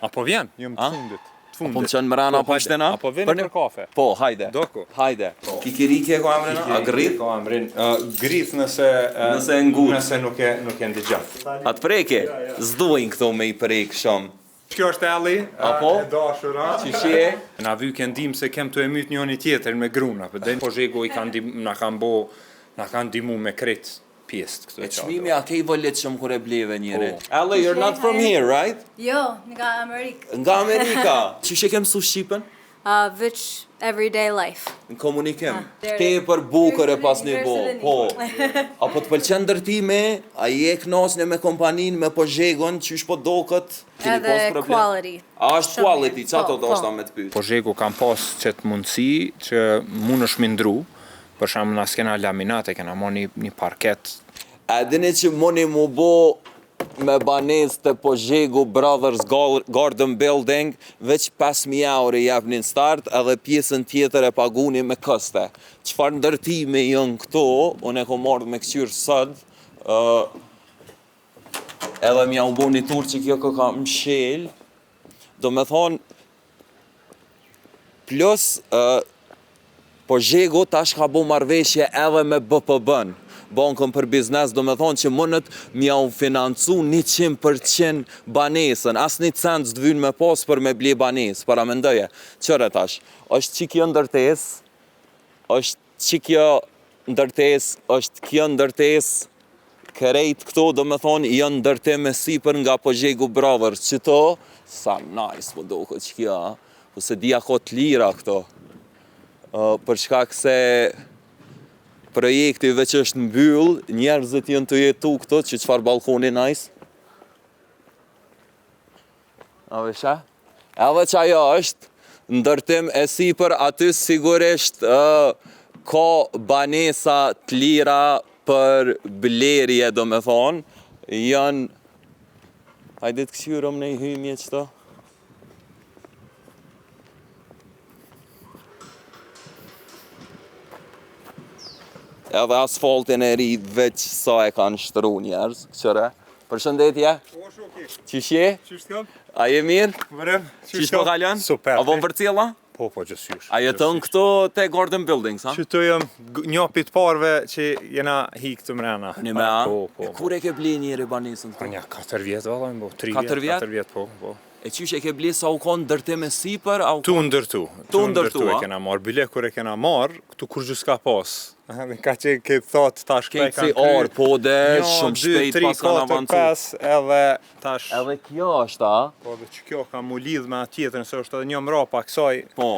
Apo vjen? Jam të fundit. Po më qënë mërana po shtena? Apo vjen për kafe? Po, hajde. Doko. Hajde. Kikiriki ko emrin? A grith? Ko emrin. Grith nëse e ngut. Nëse nuk e ndigjon. Atë preke? Zdojnë këto me i prek shumë. Kjo është Elli, Apo? e dashura. Qishje? Na vy ke ndim se kem të e myt njëri tjetër me gruna, për dhe po zhego i na kanë dimu me kret pjesë këtë E çmimi a ke i vëllet shumë kur e bleve njëri? Po. Ellie, you're not from here, right? Jo, nga Amerikë. Nga Amerika. Qishje ke mësu Shqipen? Veç everyday life. Në komunikim. there- Te për bukër e pas një bo. There's the Po. Apo të pëlqen ndërtime, a i e knasne me kompanin, me po zhegon, qysh po dokët? Keni Edhe pas problem? quality. A është Shumë quality, mirë. qa Po, të do po. është ta me të pyt? Po zhegu kam pas qëtë mundësi që mund është mindru, për shumë na s'kena laminate, kena mo një parket. A dini që muni mu bo me banes të po zhegu Brothers Garden Building, veç 5.000 euro i japnin start, edhe pjesën tjetër e paguni me këste. Qfar ndërtime jënë këto, unë e ko marrë me këqyrë sëd, edhe mja u bo një tur që kjo ka mshel, do me thonë, plus, po zhegu tash ka bo marveshje edhe me BPB-n, bankën për biznes, do me thonë që mënët mja u financu 100% banesën, as një cent s'të vynë me pas për me ble banesë, para mendoje. Qëre tash, është që kjo ndërtes, është kjo ndërtes, kërejt këto, do me thonë, janë ndërtim e sipër nga po zhegu Brothers, që to, sa nice po do këtë që kjo, po se dia ko të lira këto, për shkak se projekti veç është mbyll, njerëzit janë të jetu këto, që qfar balkoni nice. A vesha? Edhe që ajo është, ndërtim e sipër, aty sigurisht ka banesa të lira për blerje, do me thonë, janë, hajde të këshyrëm në i hymje qëto. Edhe asfaltin e ri veç sa e kanë shtru njerëz, qëre. Përshëndetje, qishje? Qështë kam? A je mirë? Vërëm? Qish po kalon? Super. A von për cilla? Po, gjësysh. A jetën këto te Garden Buildings, ha? Që të jëm njopit parve që jena hik të mrena. Një me a? Po. Kur e ke ble njëri banesën Për këto? një 4 vjetë, valla, 3 4 vjet? 4 vjetë, po. E qysh e ke ble sa u konë ndërtim e sipër? Tu ndërtu. Tu ndërtu, e a? kena marrë. Bile kur e kena marrë, këtu kur gjus ka pas. Ka që ke thot tash Ke si orë, pode, shumë shpejt pas kanë avancu. 5, edhe tash. Edhe kjo është, a? Po dhe që kjo ka mu lidh me atjetër, nëse është edhe një mrapa kësaj. Po.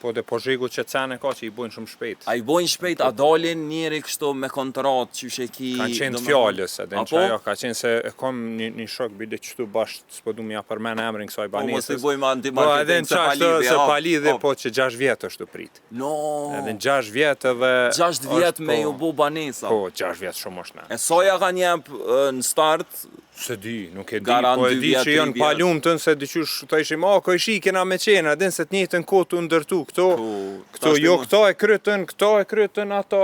Po dhe po zhegu që cene ka që i bojnë shumë shpejt. A i bojnë shpejt, a dalin njeri kështu me kontratë që she ki... Kanë qenë do të me fjallës, edhe në Apo? që ajo ka qenë se e kom një shok bide qëtu bashkë, s'po du m'ja përmen emrin kësaj Po, mos i banesës. bojmë Po edhe anti-marketing në se qashtë palidhe. se palidhe, po që 6 vjetë është të prit. No, Edhe në 6 vjetë edhe... 6 vjet është, me po, ju bu banesa. Po, 6 vjetë shumë është ne. E soja ka njep në start, Se di, nuk e di, Garant po e 2 di vjet, që 3 janë vjet. palumëtën se diqysh të ishim, ko ishi kena me qena, din se të njëtën kohë të ndërtu, këto, jo këto e krytën, ato,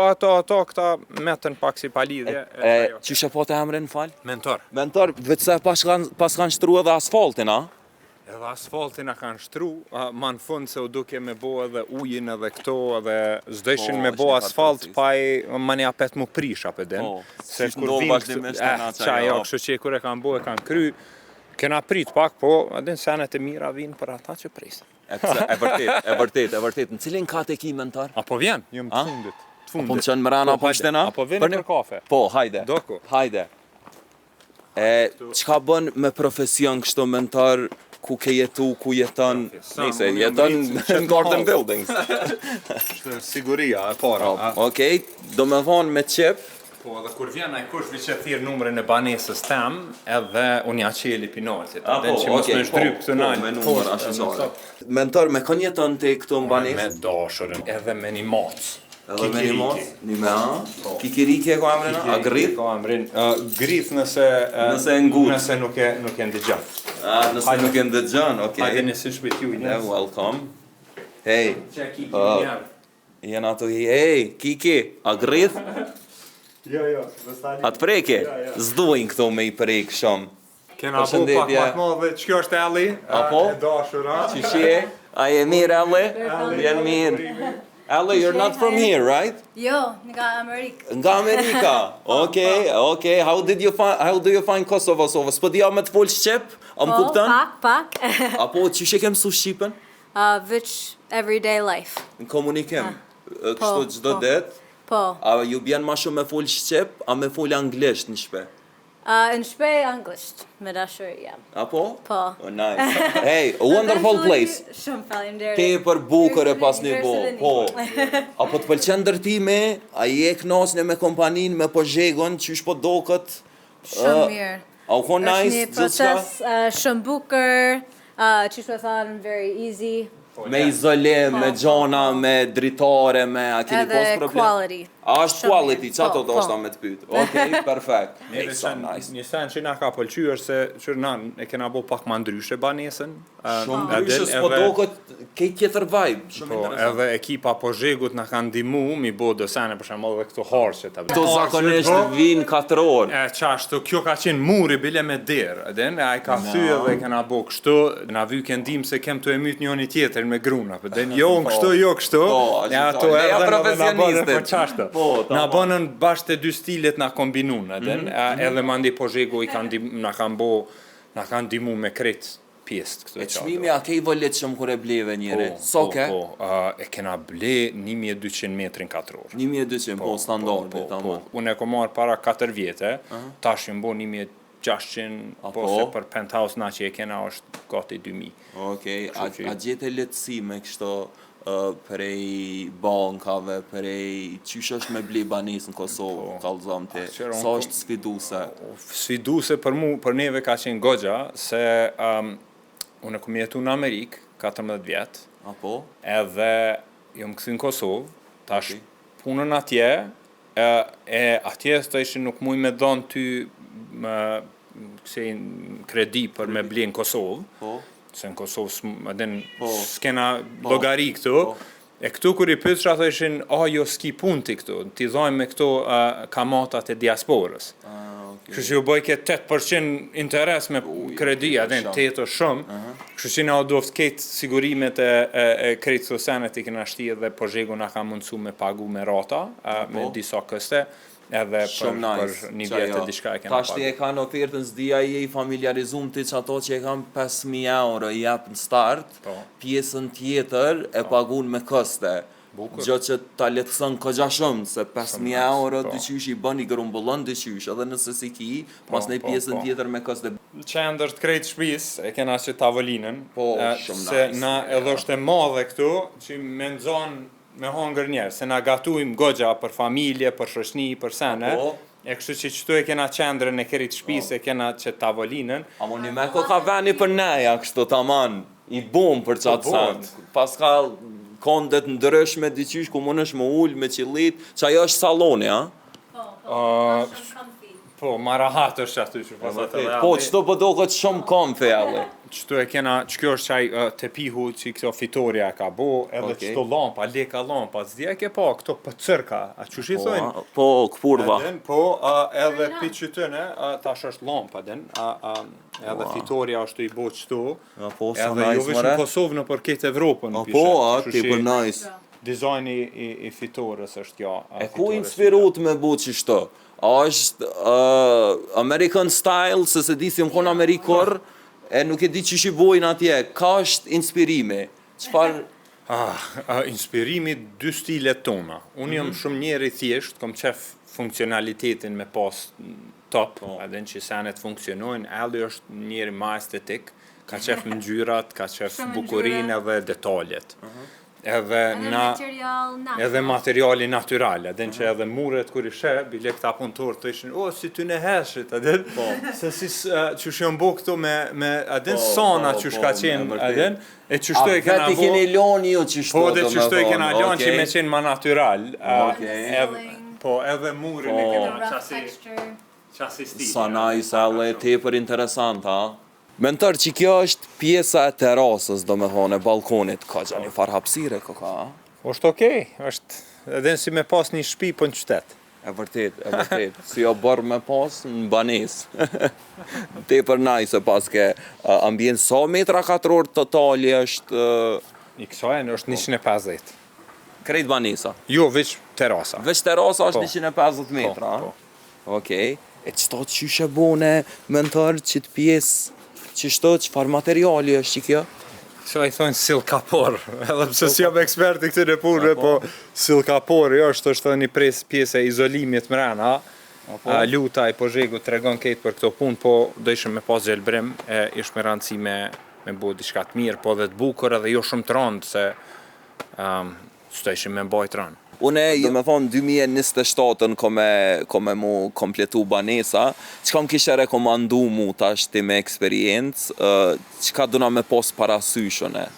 këta metën pak si palidhje. që she po të emrin fal? Mentor. Mentor, veç se pas kanë shtru edhe asfaltin, a? Edhe asfaltin a kanë shtru, ma në fund se u duke me bo edhe ujin edhe këto, edhe zdëshin me është bo një asfalt, farë pa i ma një apet mu prish apet din. Po, Se si kur ndohë vinë, vazhdimisht të nga qa jo, kështu që kur e kanë bo e kanë kry, kena prit pak, po, edhe në senet e mira vinë për ata që prisin. E vërtet, në cilin kat e ki mentor? Apo vjen? Jëm A? të fundit. Po më qënë mërana po shtena? Apo vjen për kafe? Po, hajde. Doko. Hajde. Qka bën me profesion kështu mentor, ku ke jetu, ku jeton, nise, jeton në Garden Buildings. Është siguria e para. Okej, do me thonë me qep, Po, edhe kur vjen ai kush vi që thirr numrin e banesës tem, edhe unë ja qeli pinaltit. Edhe që mos më shdryp këtë nalë. me numër ashtu. Mentor, me kënë jeton të këtu në Me banesë? dashurën, edhe me një macë. Edhe me një mos, një me a? Kikiriki e ko emrin, a grith? Ka emrin. Grith nëse e ngut. Nëse nuk e ndigjon. Nëse nuk e ndëgjën, okej. Hajde nëse shpejt ju. Welcome. Hey, Çe Kiki një. jena të hey, Kiki, a grith? Jo, dhe stani. Atë preke? Zdojnë këto me i prek shumë. Kena bu pak më të madhe, që kjo është Elli, e dashura. Qishje? A je mirë, Elli? Vjen mirë. Elli, you're not from here, right? Jo, nga Amerikë. Nga Amerika. Okay. How do you find Kosovo? S'po dia me të fol shqip? A më kupton? Pak. Apo çish e kem mësu shqipen? Veç everyday life. Në komunikim. Kështu çdo ditë. Po. A ju bjen më shumë me fol shqip, a me fol anglisht në shtëpi? Në shtëpi anglisht, me dashuri jam. Apo? Po. Oh, nice. Hey, a wonderful place. Shumë faleminderit. Te për bukur e pas një bo. Po. Apo të pëlqen ndërtimi, a je knasne me kompanin, me pozhegon, qysh po dokët? Shumë mirë. A u kon nice? Është një proces shumë bukur, që shpe thanë, very easy. Me izolim, me gjona, me dritare, me a keni pas Edhe problem? quality. A është quality, që ato Po, do është me të pytë? Okej, perfekt. Një sen që na ka pëlqyer është se që na e kena bo pak ma ndryshe banesën. Shumë ndryshe, s'po dokët kej tjetër vibe. Shumë Po, interesant. edhe ekipa pozhegut na kanë ndihmu mi bo dësene për shembull edhe këto harçet. Këto zakonisht vinë 4 orë. E qashtu, kjo ka qenë muri bile me derë, edhen, e ka thyë dhe kena bo kështu, na vy këndim se kem të emyt njoni tjetër me gruna, edhen, jo në kështu, jo kështu, e ato leja edhe profesionistit. për qashtu. Na bënën bashkë të dy stilet na kombinun, edhen, edhe mandi pozhegu i na kanë ndihmu me krejt pjesë këto E çmimi a ke i vëllet shumë kur e bleve njëri? Soke? E kena ble 1200 metrin 4 orë. 1200, po, standardi, tamam. Unë e ko marrë para 4 vjetë, tash jëmë bo 1600, po se për penthouse na që e kena është gati 2000. Okej, a gjete lehtësi me kështu prej bankave, prej qysh është me bli banis në Kosovë, kallëzom ti, sa është sfiduse? Sfiduse për mu, për neve ka qenë gogja, se unë e kom jetu në Amerikë, 14 vjetë, Apo? edhe jom këthy në Kosovë, tash punën atje, e atje të ishin nuk muj me dhonë ty kredi për me bli në Kosovë, Po? se në Kosovë s'kena logari këtu, e këtu kur i pytë që ato ishin, jo s'ki pun ti këtu, ti dhojmë me këtu kamatat e diasporës. Kështu që ju bëj ke 8% interes me kredi, adhen 8 o shumë, kështu që na o doft ketë sigurimet e krejtë sosenet i këna shti dhe pozhegu na ka mundësu me pagu me rata, me disa këste, edhe për një vjetë e dishka e kena pagu. Tash ti e kanë ofertën s'dia je i familjarizum ti që ato që e kanë 5.000 euro i jep në start, pjesën tjetër e pagun me këste. Gjë që ta letësën këgja shumë, se 5.000 euro dyqysh i bën i grumbullon dyqysh, edhe nëse si ki, mas ne pjesën tjetër me këste. Qendër të krejt shpis, e kena që tavolinën, se nice. na edhe është e madhe këtu, që me nëzon me hongër njerë, se na gatujmë gogja për familje, për shoshni, për sene, e kështu që qëtu e kena qendrën e krejt shpis, e kena që tavolinën. A mu një me ka veni për neja, kështu taman, i bum për qatë sen. Pas ka kondet ndryshme diqysh ku mund është më ullë me qilit, që ajo është saloni, a? Po, marahat është aty që pasat edhe. Po, qëto pëdo këtë shumë komfe, ale. Qëtu e kena, që kjo është qaj të pihu që këto fitoria ka bo, edhe qëto lampa, leka lampa, zdia ke pa, këto pëcërka, a që shi thojnë? Po, këpurva. Po, edhe pi qytëne, tash është lampa, edhe fitoria është i bo qëtu, edhe jo vishë në Kosovë në për këtë Evropën. Po, ti për nice. Dizajni i fitores është kjo. E ku inspirut me bu qështu? A është American style, se se di si më konë Amerikor, e nuk e di që shi bojnë atje, ka është inspirimi? Qëfar? Inspirimi dy stilet tona. Unë jam shumë njeri thjesht, kom qef funksionalitetin me pas top, edhe në që senet funksionojnë, Elli është njeri ma estetik, ka qef ngjyrat, ka qef bukurin edhe detaljet. Edhe materiali natural, edhe që edhe muret kur ishe, bile këta punëtor të ishin, si ty në heshit, edhe, se si që shënë bo këto me edhe sana që shka qenë, edhe, e që shtu e kena bo... A veti keni loni jo që shtu, po, dhe që shtu e kena loni që me qenë ma natural, po, edhe murin e kena qasi stil. Sa nice, ale, tepër interesant, ha? Mentor që kjo është pjesa e terasës, do me thonë, e balkonit, ka gja një farë hapsire, ka? Është okej, është edhe si me pas një shpi për në qytet. E vërtet. Si o bërë me pas në banesë. Tepër nice pas ke ambient sa metra katror totali është I kësaj është 150. krejt banesa. Jo, veç terasa. Veç terasa është Po. 150 metra. Po. Okej. E qëto qyshe bone mentor që të pjesë qështo çfarë materiali është që kjo? So I thonë silkapor, edhe pse si jam ekspert i këtyre punëve, po silkapori është edhe një pjesë e izolimit mrena. Luta I pozhegu tregon këtë për këto punë, po do ishim me pas gjelbrim, ishte me rëndësi me bu diçka të mirë, po dhe të bukur edhe jo shumë të rëndë, se s'to ishim me mbajt rëndë. Une, do me thonë, 2027-ën kome mu kompletu banesa, qka më kishe rekomandu mu tash ti me eksperiencë, qka duna me pos parasyshone,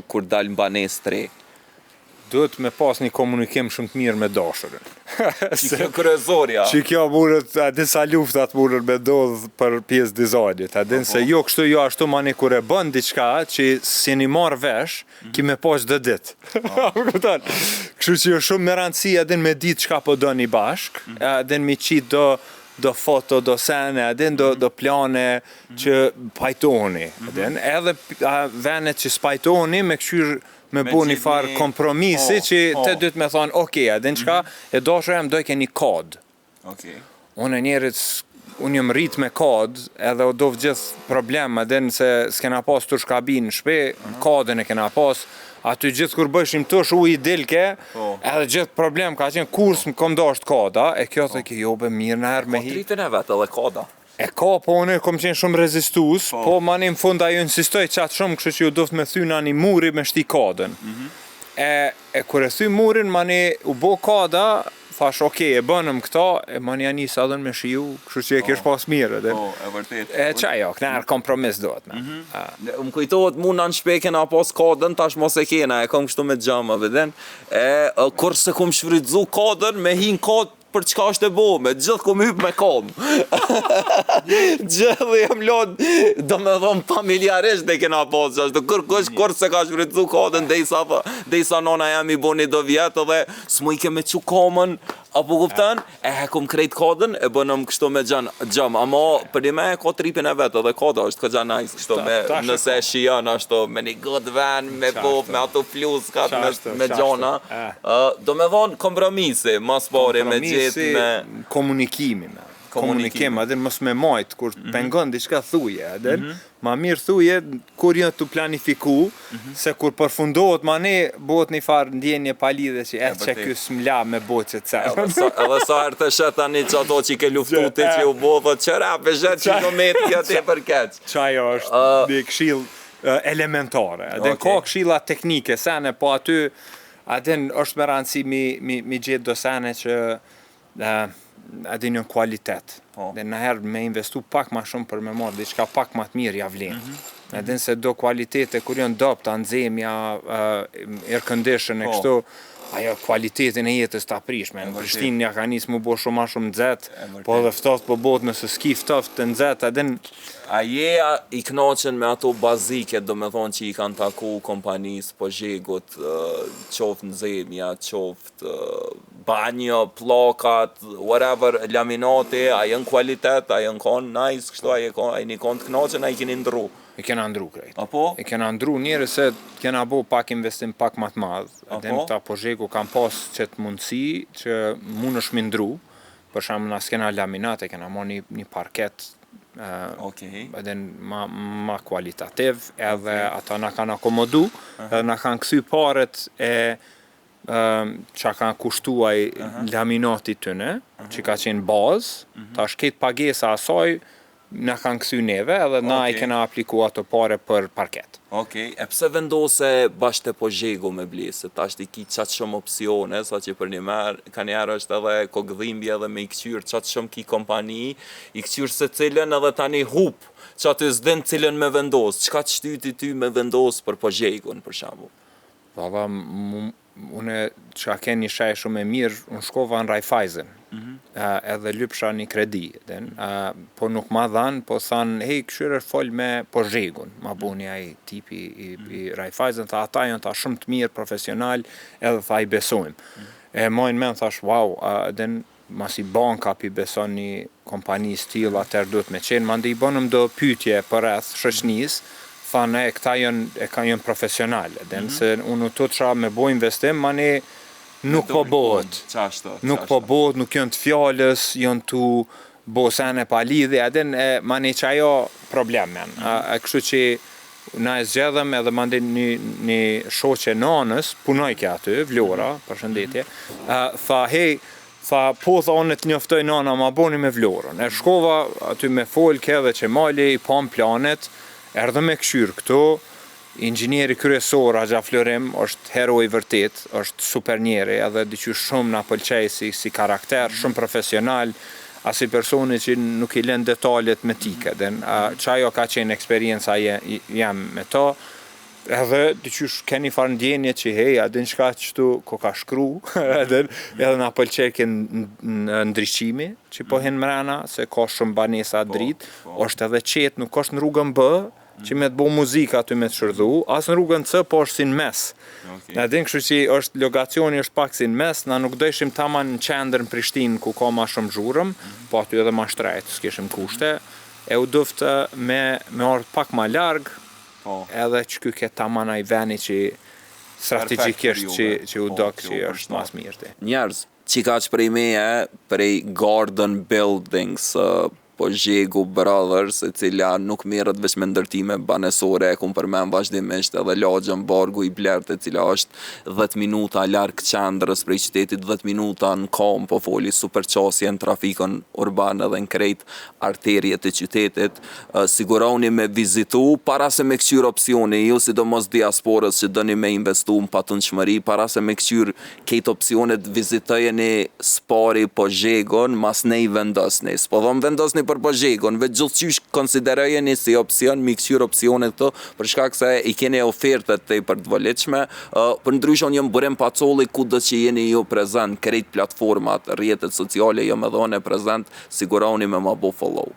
kur dal në banes të re? Duhet me pas një komunikim shumë të mirë me dashurën. Që kjo kryesorja. Që kjo burët, adin sa luftat burët me dodhë për pjesë dizajnit, adin se jo kështu jo ashtu mani kur e bën diçka që si një marrë vesh, ki me pas dhe ditë. Kështu që jo shumë me rëndësi adin me ditë çka po do një bashk, adin me qitë do foto, do sene, adin do plane që pajtoni, adin, edhe venet që spajtoni me këshyr me bu një farë kompromisi që te dytë me thonë, okej, adin qka, e dashur jam dojke një kod. Unë njerit, unë jëm rrit me kod, edhe o dovë gjithë problem, adin se s'kena pas të shkabin në shpe, kodin e kena pas, aty gjithë kur bëshim tush i dilke, edhe gjithë problem ka qenë kurs më kom dasht koda, e kjo të ki jobe mirë në herë me hi. Tripin e vetë edhe koda. E ka, po unë kom qenë shumë rezistus, po mani në fund ajo insistoj qatë shumë, kështë që ju duft me thyna një muri me shti kodën. E kur e thy murin, mani u bo koda, thash, okej, e bënëm këta, e mani janis adën me shiju, kështë që e kish pas mirë, edhe. E vërtet. E qa jo, kënër kompromis dohet me. Më kujtohet mu në shpe kena pas kodën, tash mos e kena, e kom kështu me gjama, veden. Kur se kom shfridzu kodën, me hin kodë, për çka është e bome, gjithë kom hyp me kom. Gjithë jem lod, do me thonë familjarisht dhe kena pas që ashtë, kur se ka shfrytzu kodën, dhe isa nona jam I bo një do vjetë, dhe s'mu I keme që komën, apo kuptan, kom krejt kodën, e bënëm kështu me gjam, ama për me ka tripin e vetë, dhe koda është këgja nice, kështu me, nëse shion, ashtu, me një god ven, me bof, me ato fluskat, me gjona, do me thonë kompromisi, mas pari me gjithë, komunikimi me. Komunikim, adin mos me majt, kur pengon diçka thuje, adin, ma mirë thuje, kur jënë të planifiku, se kur përfundohet ma ne, bëhet një farë ndjenje palidhe që që kjo s'mla me bëhet që të cërë. Edhe sa herë të shetë tani që ato që I ke luftu ti që u bëhet, qëra për shetë që do me të kjo ti për keq. Qajo është një këshill elementare, adin ka këshilla teknike, sene, po aty, adin është me rëndësi mi gjithë do sene që adin një kualitet. Dhe nëherë me investu pak ma shumë për me marrë diçka pak ma të mirë javlin. Adin se do kualitete kur janë dopta, nxemja, air condition e kështu, ajo kualitetin e jetës të aprishme. Në Prishtinë ja ka nisë mu bo shumë ma shumë nxehtë, po dhe ftoft po bot nëse s'ki ftoft të nxehtë, adin. A je I knoqen me ato bazike, do me thonë që I kanë taku kompanisë, po zhegut, qoftë nxemja, qoftë banjo, pllakat, whatever, laminati, a jenë kualitet, a jenë konë nice, kështu, a një konë të knoqen, a I keni ndru? E kena ndru krejt. Apo? E kena ndru njëre se kena bo pak investim pak ma të madhë. Edhe këta pozhegu kam pas qëtë mundësi që mund është mi ndru. Për shamë nësë kena laminat, e kena mo një parket edhe ma kualitativ, edhe ata na kanë akomodu, edhe na kanë kësy paret e që kanë kushtuaj laminati tëne, që ka qenë bazë, ta shket pagesa asaj, na kanë kësy neve, edhe na I kena apliku ato pare për parket. E pse vendose bashkë të pozhegu me blesë, ta është I ki qatë shumë opcione, sa që për një merë, ka njerë është edhe kogdhimbje edhe me I këqyrë qatë shumë ki kompani, I këqyrë se cilën edhe tani hup, qatë I zdin cilën me vendosë, qka të shtyti ty me vendosë për pozhegun, për shambu? Valla, une që a ken një shaj shumë e mirë, unë shkova në Raiffeisen, edhe lypsha një kredi, po nuk ma dhanë, po thanë, hej, këshyre fol me pozhegun, ma buni ai tipi I Raiffeisen, tha ata janë ta shumë të mirë, profesional, edhe tha I besojmë. E mojnë men, thash, wow, masi banka pi beson një kompani stil atër duhet me qenë, mandi I bonëm do pyetje për rreth shoqënisë, thanë e këta janë profesionale, se unë të qa me bo investim, mani nuk po bëhet. Nuk po bëhet, nuk janë të fjallës, janë të bo sene pa lidhje, mani që ajo problem janë. Kështu që na e zgjedhëm edhe mandi një shoqe nanës, punoj kja aty, Vlora, përshëndetje, tha, po tha unë të njoftoj nana ma boni me Vlorën. E shkova aty me folke dhe që mali I pam planet, erdhe me këshyrë këtu, inxhinieri kryesor Axha Florim është heroi vërtet, është super njeri, edhe diqysh shumë na pëlqej si karakter, shumë profesional, asi personi që nuk I lën detaljet me tike. Që ajo ka qenë eksperienca jam me ta, edhe diqysh keni farë ndjenje që hej, adin qka qëtu ko ka shkru, edhe na pëlqej në ndryqimi që po hinë mrena, se ka shumë banesa dritë, është edhe qetë, nuk është në rrugën bë, që me të bo muzika aty me të shërdhu, asë në rrugën C, po është si në mes. Në din kështu që është logacioni është pak si në mes, na nuk dojshim taman në qendër në Prishtinë ku ka ma shumë zhurëm, po aty edhe ma shtrejt, s'kishim kushte, e u duftë me orë pak ma largë, edhe që ky ke taman ai veni që strategjikisht që u dok që është mas mirë. Njerëz, që ka që prej meje, prej Garden Buildings, po Zhegu Brothers, e cila nuk merret veç me ndërtime banesore, e kum përmend vazhdimisht edhe lagjën Bargu I Blert, e cila është 10 minuta larg qendrës prej qytetit, 10 minuta në kom, po foli superqasje në trafikën urban edhe në krejt arterjet e qytetit. Siguroni me vizitu, para se me kqyr opsioni, ju sidomos diasporës që dëni me investu në patundshmëri, para se me kqyr kejt opsionet, vizitojeni Spari po Zhegun, mas ne I vendosni. S'po dhom vendosni për po Zhegun, veç gjithqysh konsiderojeni si opcion, mi kqyr opsionet këto, për shkak se I keni ofertet të I për të vëlliqme, për ndryshon jëm Burim Pacolli, ku do që jeni ju prezent, krejt platformat, rjetet sociale jëm edhe one prezent, siguroni me ma bo follow.